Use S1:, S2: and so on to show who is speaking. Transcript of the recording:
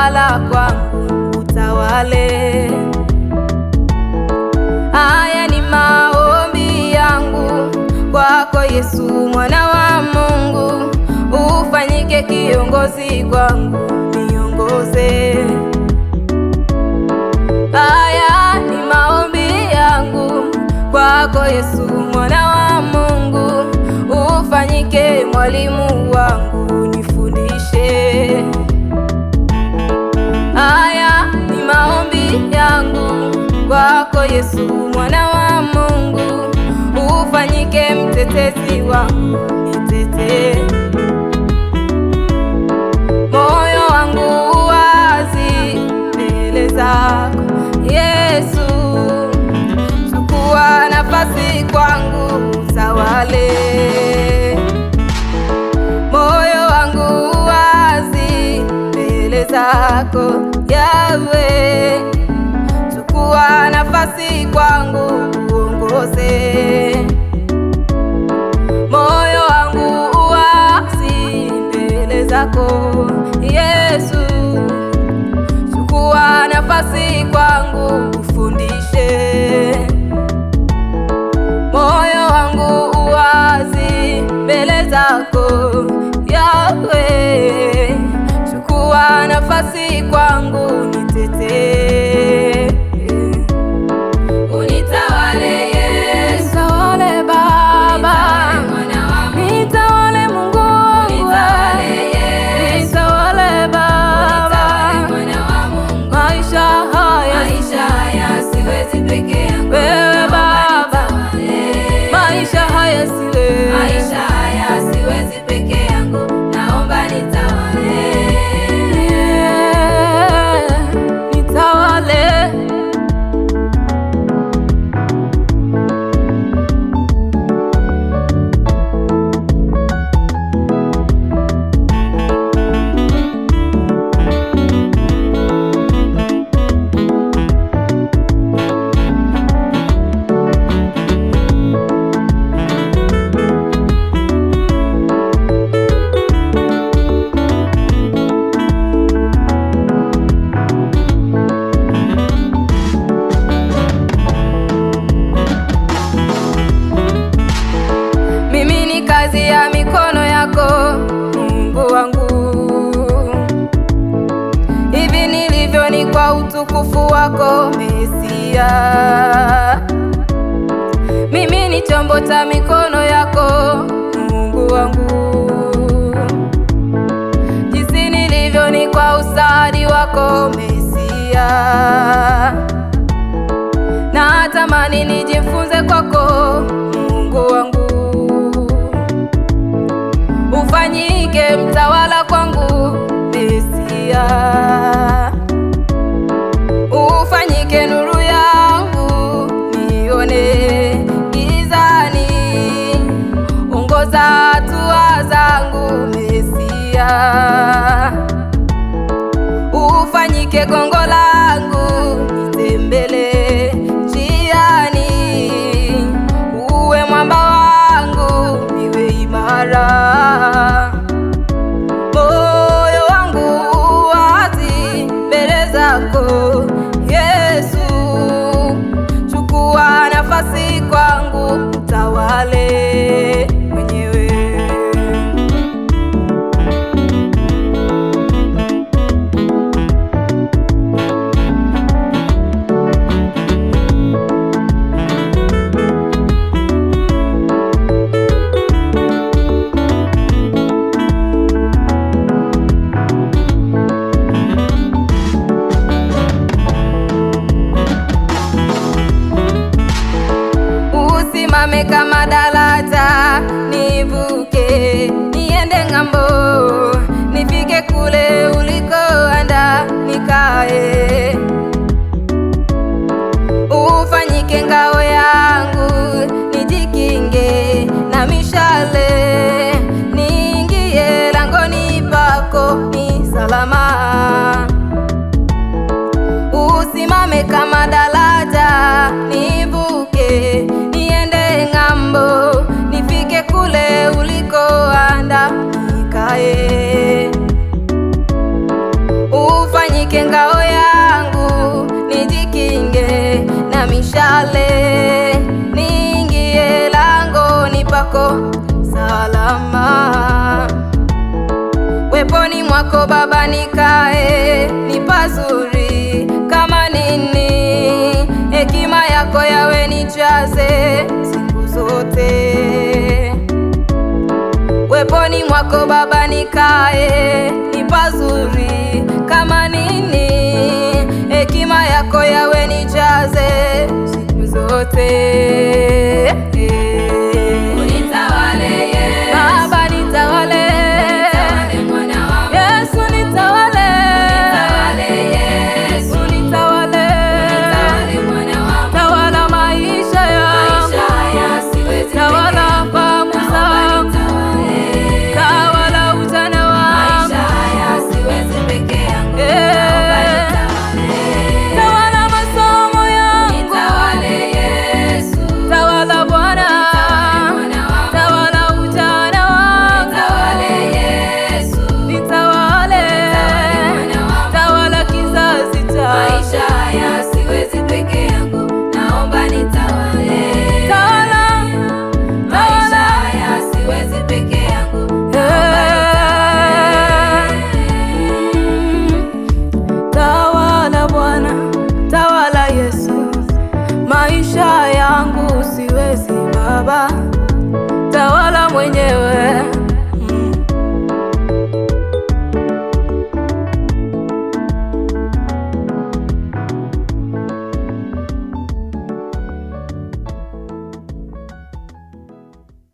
S1: kutawala kwangu utawale. Haya ni maombi yangu kwako Yesu mwana wa Mungu, ufanyike kiongozi kwangu, niongoze. Haya ni maombi yangu kwako Yesu mwana wa Mungu, ufanyike mwalimu wangu, nifundishe. Haya ni maombi yangu kwako Yesu mwana wa Mungu, ufanyike mtetezi wangu, nitetee. Moyo wangu wazi mbele zako Yesu, chukua nafasi kwangu utawale. Moyo wangu wazi mbele zako Yahweh, chukua nafasi kwangu uongoze. Moyo wangu wazi mbele zako Yesu, chukua nafasi kwangu ufundishe. Moyo wangu wazi mbele zako Yahweh, chukua nafasi kwangu nitetee. Unitawale Yesu, nitawale Baba, nitawale Mungu wangu, nitawale Baba, maisha haya siwezi peke yangu, wewe Baba, maisha haya siwezi peke yangu, naomba nitawale, nitawale. Kazi ya mikono yako Mungu wangu, hivi nilivyo ni kwa utukufu wako Mesia. Mimi ni chombo cha mikono yako Mungu wangu, jinsi nilivyo ni kwa ustadi wako Mesia. Natamani nijifunze kwako Mungu wangu, ufanyike mtawala kwangu Mesia, ufanyike nuru yangu nione gizani, ongoza hatua zangu Mesia, ufanyike gongo langu nitembele njiani, uwe mwamba wangu niwe imara. Moyo wangu wazi mbele zako Yesu, chukua nafasi kwangu utawale mwenyewe. Usimame kama daraja nivuke, niende ng'ambo, nifike kule ulikoanda nikae. Ufanyike ngao yangu, nijikinge na mishale, niingie langoni pako ni salama. Usimame kama daraja nivuke, niende ng'ambo, nifike kule ulikoanda nikae. Ufanyike mwako Baba nikae, ni pazuri kama nini. Hekima yako yawe nijaze siku zote. Weponi mwako Baba nikae, ni pazuri kama nini. Hekima yako yawe nijaze siku zote. Maisha yangu siwezi Baba, tawala mwenyewe.